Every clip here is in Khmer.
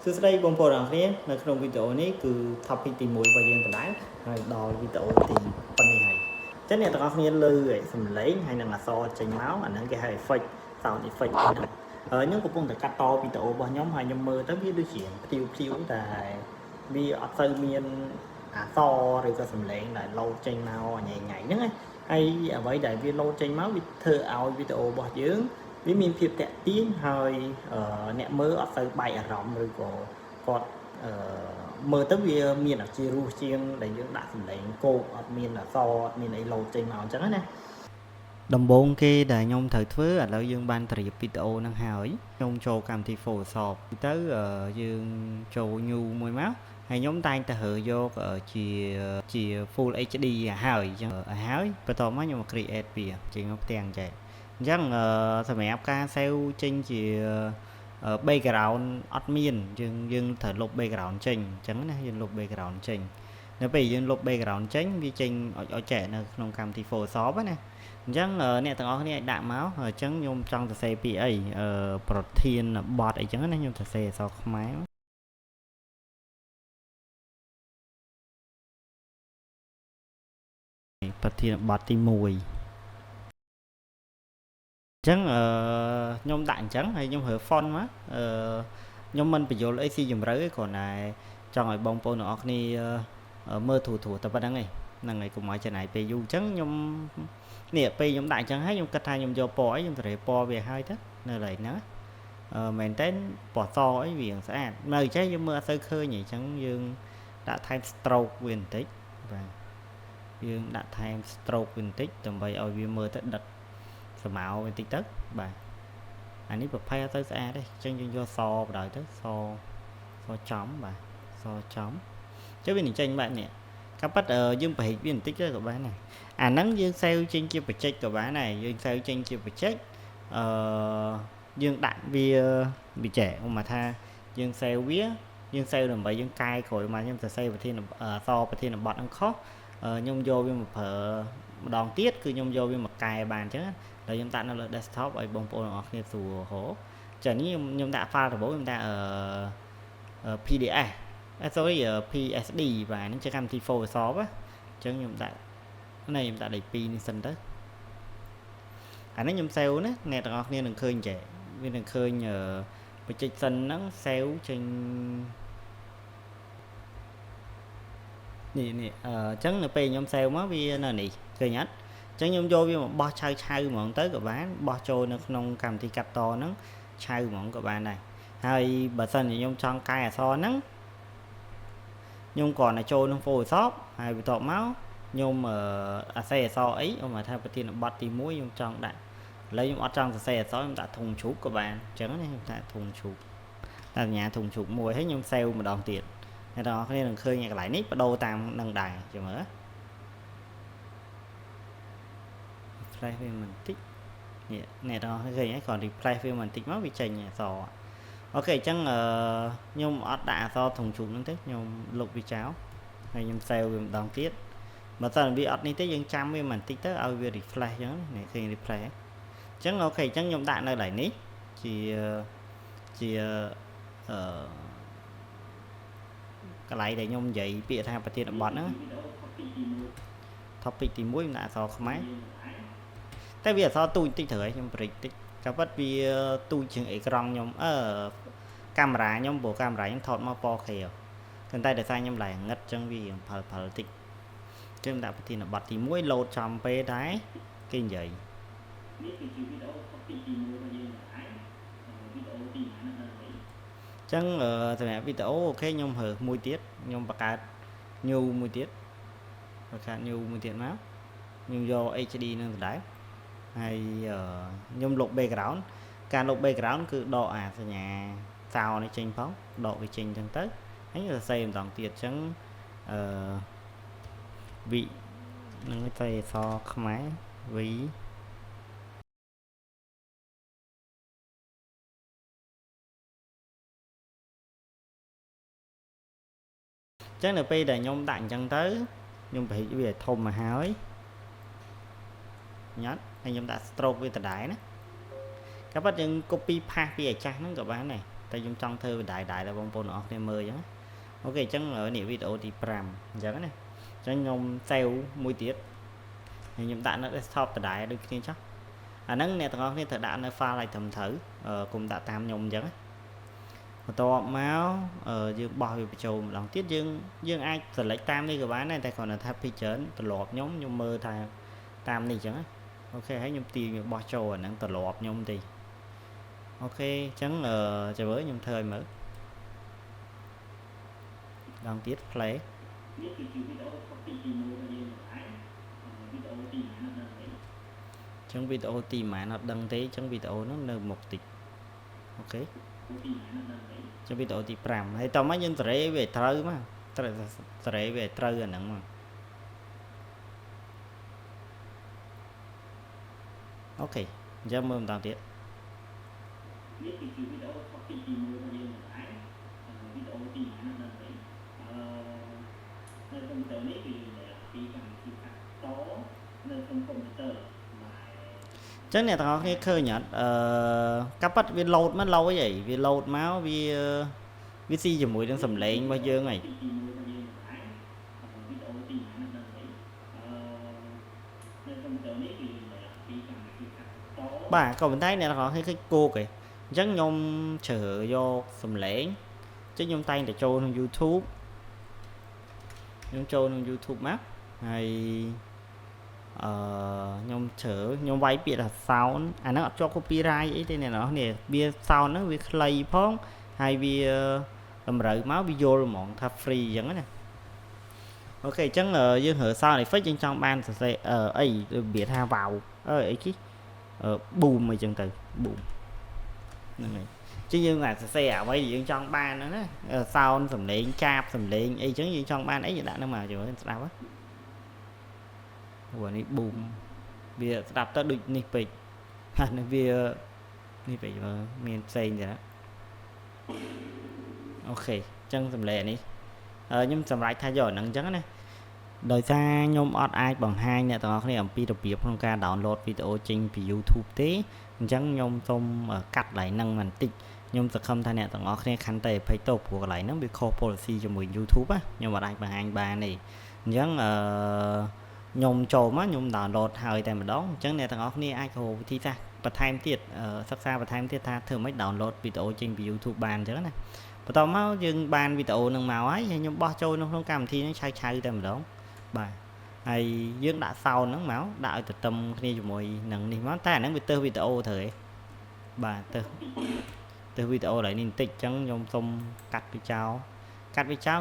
សួស្តីបងប្អូនទាំងអស់គ្នានៅក្នុងវីដេអូនេះគឺ topic ទី1របស់យើងដដែលហើយដល់វីដេអូទីប៉ុណ្នេះហើយអញ្ចឹងអ្នកទាំងអស់គ្នាលើសំឡេងហើយនឹងអក្សរចេញមកអាហ្នឹងគេហៅ effect sound effect ហ្នឹងខ្ញុំកំពុងតែកាត់តវីដេអូរបស់ខ្ញុំហើយខ្ញុំមើលទៅវាដូចជាភ្លាវតែវាអត់សូវមានអក្សរឬក៏សំឡេងដែលលោតចេញមកញ៉ៃហ្នឹងហើយអ្វីដែលវាលោតចេញមកវាធ្វើឲ្យវីដេអូរបស់យើងវាមានភាពតាក់ទាញហើយអ្នកមើលអត់ទៅបែកអារម្មណ៍ឬក៏គាត់មើលទៅវាមានអាជារសជាងដែលយើងដាក់សម្លេងគោកអត់មានអក្សរអត់មានអីលោតចេញមកអញ្ចឹងណាដំបូងគេដែលខ្ញុំត្រូវធ្វើឥឡូវយើងបានត្រៀមវីដេអូហ្នឹងហើយខ្ញុំចូលកម្មវិធី Photoshop ទៅយើងចូល new មួយមកហើយខ្ញុំតែងទៅរើយកជា Full HD ហើយអញ្ចឹងហើយបន្ទាប់មកខ្ញុំមក create វាចេញមកផ្ទាំងចេះអញ្ចឹងសម្រាប់ការ save ចេញជា background អត់មានយើងត្រូវលុប background ចេញអញ្ចឹងណាយើងលុប background ចេញនៅពេលយើងលុប background ចេញវាចេញឲ្យចែកនៅក្នុងកម្មវិធី Photoshop ណាអញ្ចឹងអ្នកទាំងអស់គ្នាអាចដាក់មកអញ្ចឹងខ្ញុំចង់សរសេរពីអីប្រធានបទអីចឹងណាខ្ញុំសរសេរអក្សរខ្មែរប្រធានបទទី1អញ្ចឹងខ្ញុំដាក់អញ្ចឹងហើយខ្ញុំរើ font មកខ្ញុំមិនបញ្យល់អីស៊ីជម្រៅទេគ្រាន់តែចង់ឲ្យបងប្អូនទាំងអស់គ្នាមើលធូរតែប៉ុណ្្នឹងឯងហ្នឹងហើយកុំឲ្យចំណាយពេលយូរអញ្ចឹងខ្ញុំនេះពេលខ្ញុំដាក់អញ្ចឹងហើយខ្ញុំគិតថាខ្ញុំយកពណ៌អីខ្ញុំសេរីពណ៌វាហើយទៅនៅកន្លែងហ្នឹងមែនតើពណ៌សអីវាស្អាតនៅចេះយើងមើលអត់សូវឃើញអញ្ចឹងយើងដាក់ថែម stroke វាបន្តិចបាទយើងដាក់ថែម stroke វាបន្តិចដើម្បីឲ្យវាមើលទៅដិតស្មៅបន្តិចទៅបាទអានេះប្រភេទអត់ទៅស្អាតទេអញ្ចឹងយើងយកសបដ ாய் ទៅសចំបាទសចំចុះវានឹងចេញបែបនេះកាប់ប៉ាត់យើងប្រហែលវាបន្តិចទៅក៏បានដែរអាហ្នឹងយើងសេវចេញជាបច្ចេកក៏បានដែរយើងសេវចេញជាបច្ចេកយើងដាក់វាបច្ចេកឧបមាថាយើងសេវវាយើងសេវដើម្បីយើងកែក្រោយមកខ្ញុំសរសេរប្រធានប្រធានបទហ្នឹងខុសខ្ញុំយកវាមកប្រើម្ដងទៀតគឺខ្ញុំយកវាមកកែបានអញ្ចឹងដល់ខ្ញុំដាក់នៅលើ desktop ឲ្យបងប្អូនទាំងអស់គ្នាស្រួលរកចានេះខ្ញុំដាក់ file ដំបូងខ្ញុំដាក់PDF sorry PSD បាទនេះជាកម្មវិធី Photoshop អញ្ចឹងខ្ញុំដាក់នេះខ្ញុំដាក់លេខ2នេះសិនទៅអានេះខ្ញុំ save ណាអ្នកទាំងអស់គ្នានឹងឃើញចេះវានឹងឃើញបច្ចេកសិនហ្នឹង save ចេញនេះអញ្ចឹងនៅពេលខ្ញុំ save មកវានៅនេះឃើញអត់អញ្ចឹងខ្ញុំយកវាមកបោះឆៅហ្មងទៅក៏បានបោះចូលនៅក្នុងកម្មវិធីកាត់តហ្នឹងឆៅហ្មងក៏បានដែរហើយបើសិនជាខ្ញុំចង់កែអក្សរហ្នឹងខ្ញុំគ្រាន់តែចូលក្នុង Photoshop ហើយបន្ទាប់មកខ្ញុំអាសេអក្សរអីឧបមាថាប្រធានបទទី1ខ្ញុំចង់ដាក់ឥឡូវខ្ញុំអត់ចង់សរសេរអក្សរខ្ញុំដាក់ធុងជ្រូកក៏បានអញ្ចឹងណាខ្ញុំដាក់ធុងជ្រូកដាក់សញ្ញាធុងជ្រូកមួយហើយខ្ញុំសេវម្ដងទៀតអ្នកទាំងអស់គ្នានឹងឃើញកន្លែងនេះបដូរតាមនឹងដែរជមើល refresh វាបន្តិចនេះអ្នកទាំងអស់គ្នាឃើញហើយគ្រាន់ refresh វាបន្តិចមកវាចេញអក្សរអូខេអញ្ចឹងខ្ញុំអត់ដាក់អក្សរធុងជ្រូកហ្នឹងទេខ្ញុំលុបវាចោលហើយខ្ញុំ save វាម្ដងទៀតបើសិនវាអត់នេះទេយើងចាំវាបន្តិចទៅឲ្យវា refresh អញ្ចឹងនេះឃើញ refresh អញ្ចឹងអូខេអញ្ចឹងខ្ញុំដាក់នៅកន្លែងនេះជាកន្លែងដែលខ្ញុំនិយាយពាក្យថាប្រធានបទហ្នឹង topic ទី1ខ្ញុំដាក់អក្សរខ្មែរតែវាអក្សរទូចតិចត្រូវហើយខ្ញុំប្រិចតិចក៏ប៉ុន្តែវាទូចជាងអេក្រង់ខ្ញុំកាមេរ៉ាខ្ញុំព្រោះកាមេរ៉ាខ្ញុំថតមកពណ៌ខៀវប៉ុន្តែដោយសារខ្ញុំឡើងងឹតអញ្ចឹងវាផលតិចខ្ញុំដាក់ប្រធានបទទី1លោតចំពេលដែរគេនិយាយនេះគឺជាវីដេអូ topic ទី1របស់យើងហើយវីដេអូទី1ហ្នឹងអញ្ចឹងសម្រាប់វីដេអូអូខេខ្ញុំរើសមួយទៀតខ្ញុំបង្កើត new មួយទៀតបង្កើត new មួយទៀតមកខ្ញុំយក HD នឹងដដែលហើយខ្ញុំលុប background ការលុប background គឺដកអាសញ្ញាសោនេះចេញផងដកវាចេញអញ្ចឹងទៅហើយសរសេរម្ដងទៀតអញ្ចឹងវិនឹងទៅអក្សរខ្មែរវិចឹងនៅពេលដែលខ្ញុំដាក់អញ្ចឹងទៅខ្ញុំប្រហែលវាធំមកហើយញ៉ាត់ហើយខ្ញុំដាក់ stroke វាដដែលណាក៏ប៉ុន្តែយើង copy paste ពីអាចាស់ហ្នឹងក៏បានដែរ តែខ្ញុំចង់ធ្វើបណ្ដាយតែបងប្អូនទាំងអស់គ្នាមើលអញ្ចឹងអូខេអញ្ចឹងនេះវីដេអូទី5អញ្ចឹងណាអញ្ចឹងខ្ញុំ save មួយទៀតហើយខ្ញុំដាក់នៅ desktop ដដែលដូចគ្នាចុះអាហ្នឹងអ្នកទាំងអស់គ្នាត្រូវដាក់នៅ file ឲ្យត្រឹមត្រូវកុំដាក់តាមខ្ញុំអញ្ចឹងបន្ទាប់មកយើងបោះវាបញ្ចូលម្ដងទៀតយើងអាច select តាមនេះក៏បានដែរតែគ្រាន់តែថាពីច្រើនត្រឡប់ខ្ញុំមើលថាតាមនេះអញ្ចឹងអូខេហើយខ្ញុំទាញវាបោះចូលអាហ្នឹងត្រឡប់ខ្ញុំតិចអូខេអញ្ចឹងចាំមើលខ្ញុំធ្វើឲ្យមើលដងទៀត play នេះគឺជាវីដេអូ copy ទី1របស់យើងដែរវីដេអូទី1អត់ដឹងទេអញ្ចឹងវីដេអូទី1អត់ដឹងទេអញ្ចឹងវីដេអូហ្នឹងនៅមុខតិចអូខេទី1អត់ដឹងទេអញ្ចឹងវីដេអូទី5ហើយតោះមកយើងសេរីវាត្រូវមកត្រូវសេរីវាត្រូវអាហ្នឹងមកអូខេអញ្ចឹងមើលម្ដងទៀតនេះគឺជាវីដេអូ copy ទី1របស់យើងដែរវីដេអូទី1អត់ដឹងទេនៅក្នុងវីដេអូនេះគឺពីកម្មវិធីកាត់តនៅក្នុងកុំព្យូទ័រចឹងអ្នកទាំងអស់គ្នាឃើញអត់កាប់ប៉ាត់វា load មក load អីវា load មកវាស៊ីជាមួយនឹងសំឡេងរបស់យើងហីបាទក៏ប៉ុន្តែអ្នកទាំងអស់គ្នាឃើញគោកឯងអញ្ចឹងខ្ញុំជ្រើសយកសំឡេងអញ្ចឹងខ្ញុំតែងតែចូលក្នុង YouTube ខ្ញុំចូលក្នុង YouTube មកហើយខ្ញុំជ្រើខ្ញុំវាយពាក្យថា sound អាហ្នឹងអត់ជាប់ copyright អីទេអ្នកនរនេះវា sound ហ្នឹងវាខ្លីផងហើយវាតម្រូវមកវាយល់ហ្មងថា free អញ្ចឹងណាអូខេអញ្ចឹងយើងរើ sound effect យើងចង់បានសរសេរអីរបៀបថា wow អីគេboom អីចឹងទៅ boom ហ្នឹងហើយchứយើងអាចសរសេរអ្វីដែលយើងចង់បានហ្នឹងណា sound សំឡេងចាបសំឡេងអីចឹងយើងចង់បានអីយើងដាក់ហ្នឹងមកជួយស្ដាប់ហ៎ព្រោះនេះ boom វាស្ដាប់ទៅដូចនេះពេកហើយនេះវានេះពេកមានផ្សេងទៀតណាអូខេអញ្ចឹងសំឡេងនេះខ្ញុំសម្រេចថាយកហ្នឹងអញ្ចឹងណាដោយសារខ្ញុំអត់អាចបង្ហាញអ្នកទាំងអស់គ្នាអំពីរបៀបក្នុងការ download វីដេអូចេញពី YouTube ទេអញ្ចឹងខ្ញុំសូមកាត់កន្លែងហ្នឹងបន្តិចខ្ញុំសង្ឃឹមថាអ្នកទាំងអស់គ្នាខន្តីអភ័យទោសព្រោះកន្លែងហ្នឹងវាខុស policy ជាមួយ YouTube ណាខ្ញុំអត់អាចបង្ហាញបានទេអញ្ចឹងខ្ញុំចូលមកខ្ញុំ download ហើយតែម្ដងអញ្ចឹងអ្នកទាំងអស់គ្នាអាចរកវិធីសាស្ត្របន្ថែមទៀតសិក្សាបន្ថែមទៀតថាធ្វើម៉េច download វីដេអូចេញពី YouTube បានអញ្ចឹងណាបន្ទាប់មកយើងបានវីដេអូហ្នឹងមកហើយខ្ញុំបោះចូលក្នុងកម្មវិធីហ្នឹងឆៅតែម្ដងបាទហើយយើងដាក់ sound ហ្នឹងមកដាក់ឲ្យទទឹមគ្នាជាមួយនឹងនេះមកតែអាហ្នឹងវាទៅវីដេអូត្រូវទេបាទទៅវីដេអូឡើយនេះបន្តិចអញ្ចឹងខ្ញុំសូមកាត់វាចោល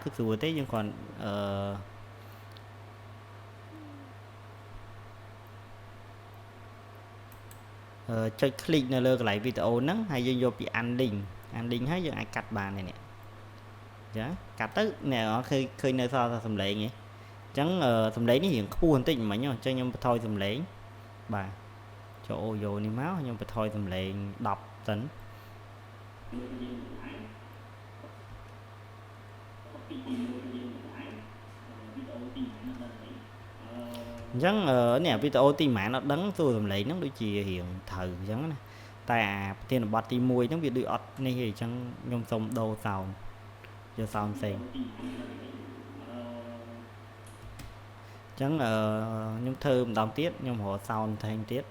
គឺស្រួលទេយើងគ្រាន់ចុច click នៅលើកន្លែងវីដេអូហ្នឹងហើយយើងយកពី ending ហើយយើងអាចកាត់បាននេះចាកាត់ទៅអ្នកឃើញនៅសល់តែសំឡេងឯងអញ្ចឹងសំឡេងនេះរៀងខ្ពស់បន្តិចមិញអញ្ចឹងខ្ញុំបន្ថយសំឡេងបាទចូលអូយ៉ូនេះមកខ្ញុំបន្ថយសំឡេង10សិនអញ្ចឹងនេះវីដេអូទី1អត់ដឹងសួរសំឡេងហ្នឹងដូចជារៀងត្រូវអញ្ចឹងណាតែអាប្រធានបទទី1ហ្នឹងវាដូចអត់នេះទេអញ្ចឹងខ្ញុំសូមដូរ sound យក sound ផ្សេងអញ្ចឹងខ្ញុំធ្វើម្ដងទៀតខ្ញុំរក sound ផ្សេងទៀត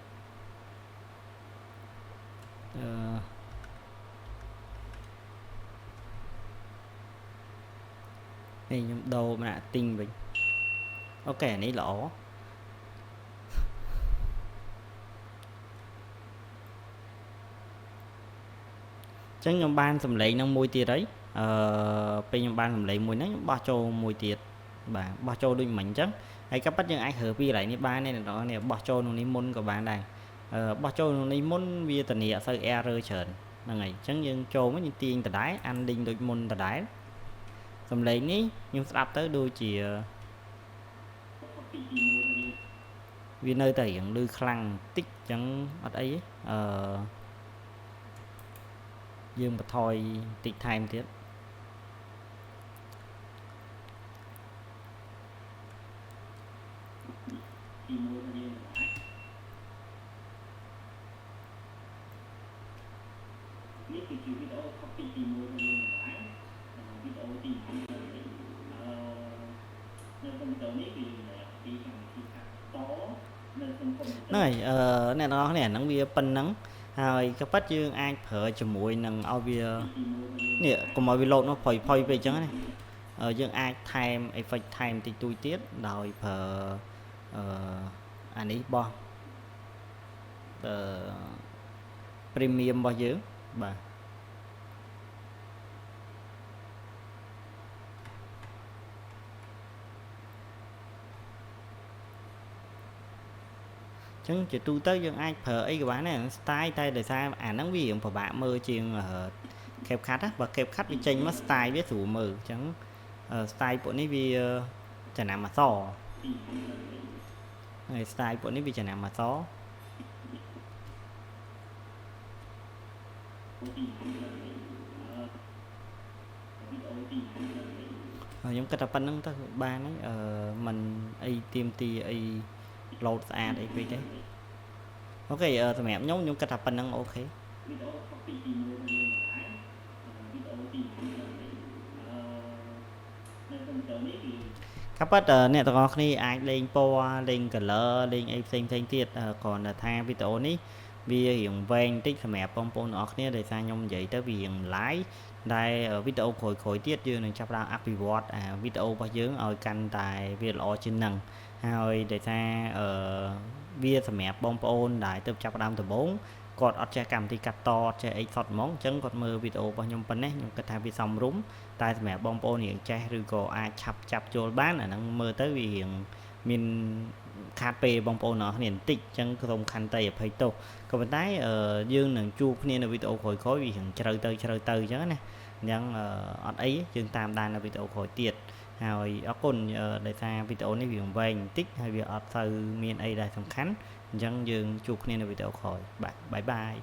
នេះខ្ញុំដូរម្នាក់ទិញវិញអូខេនេះល្អចឹងខ្ញុំបានសម្លេងនឹងមួយទៀតហើយពេលខ្ញុំបានសម្លេងមួយហ្នឹងខ្ញុំបោះចូលមួយទៀតបាទបោះចូលដូចមិញអញ្ចឹងហើយក៏ប៉ិតយើងអាចរើពីកន្លែងនេះបានទេអ្នកនរនេះបោះចូលក្នុងនេះមុនក៏បានដែរបោះចូលក្នុងនេះមុនវាធានាអត់សូវ error ច្រើនហ្នឹងហើយអញ្ចឹងយើងចូលមកយើងទាញដដែល ending ដូចមុនដដែលសម្លេងនេះខ្ញុំស្ដាប់ទៅដូចជាវានៅតែរៀងលឺខ្លាំងតិចអញ្ចឹងអត់អីយើងបន្ថយតិចថែមទៀតនេះគឺជាវីដេអូ copy nói nè nó nè nó bia pin nắng rồi cái bắt dương ai phở cho mũi nằng ao bia nè còn mọi việc lộn nó phơi phơi về chẳng này dương ai time effect time thì tôi tiết rồi phở anh ấy bo premium bao nhiêu bà chẳng chỉ tu tới dân ai phở ấy cái bán này style tay để sao nắng vì của bạn mơ chiên kẹp khách á và kẹp khách bị tranh mất style biết thủ mờ chẳng style của này vì chả nào mà to này style của này vì chả nào mà to giống cái tập nó ta ba đấy mình ai team ti ai load ad ấy vậy đấy ok thì mẹ nhóm cái tập nó ok ครับបាទអ្នកទាំងអស់គ្នាអាចលេងពណ៌លេង color លេងអីផ្សេងៗទៀតគ្រាន់តែថាវីដេអូនេះវារៀងវែងបន្តិចសម្រាប់បងប្អូនទាំងអស់គ្នាដោយសារខ្ញុំនិយាយទៅវារៀង live ដែលវីដេអូក្រោយៗទៀតយើងនឹងចាប់ផ្ដើមអភិវឌ្ឍវីដេអូរបស់យើងឲ្យកាន់តែវាល្អជាងនឹងហើយដោយសារវាសម្រាប់បងប្អូនដែលទើបចាប់ផ្ដើមដំបូងគាត់អត់ចេះកម្មវិធីកាត់តអត់ចេះអីសតហ្មងអញ្ចឹងគាត់មើលវីដេអូរបស់ខ្ញុំប៉ុណ្ណេះខ្ញុំគិតថាវាសមរម្យតែសម្រាប់បងប្អូនរៀងចេះឬក៏អាចឆាប់ចាប់ចូលបានអាហ្នឹងមើលទៅវារៀងមានខាតពេលបងប្អូនអស់គ្នាបន្តិចអញ្ចឹងសូមខន្តីអភ័យទោសក៏ប៉ុន្តែយើងនឹងជួបគ្នានៅវីដេអូក្រោយៗវារៀងជ្រៅទៅអញ្ចឹងណាអញ្ចឹងអត់អីយើងតាមដាននៅវីដេអូក្រោយទៀតហើយអរគុណដោយសារវីដេអូនេះវាវែងបន្តិចហើយវាអត់ទៅមានអីដែលសំខាន់អញ្ចឹងយើងជួបគ្នានៅវីដេអូក្រោយបាទបាយបាយ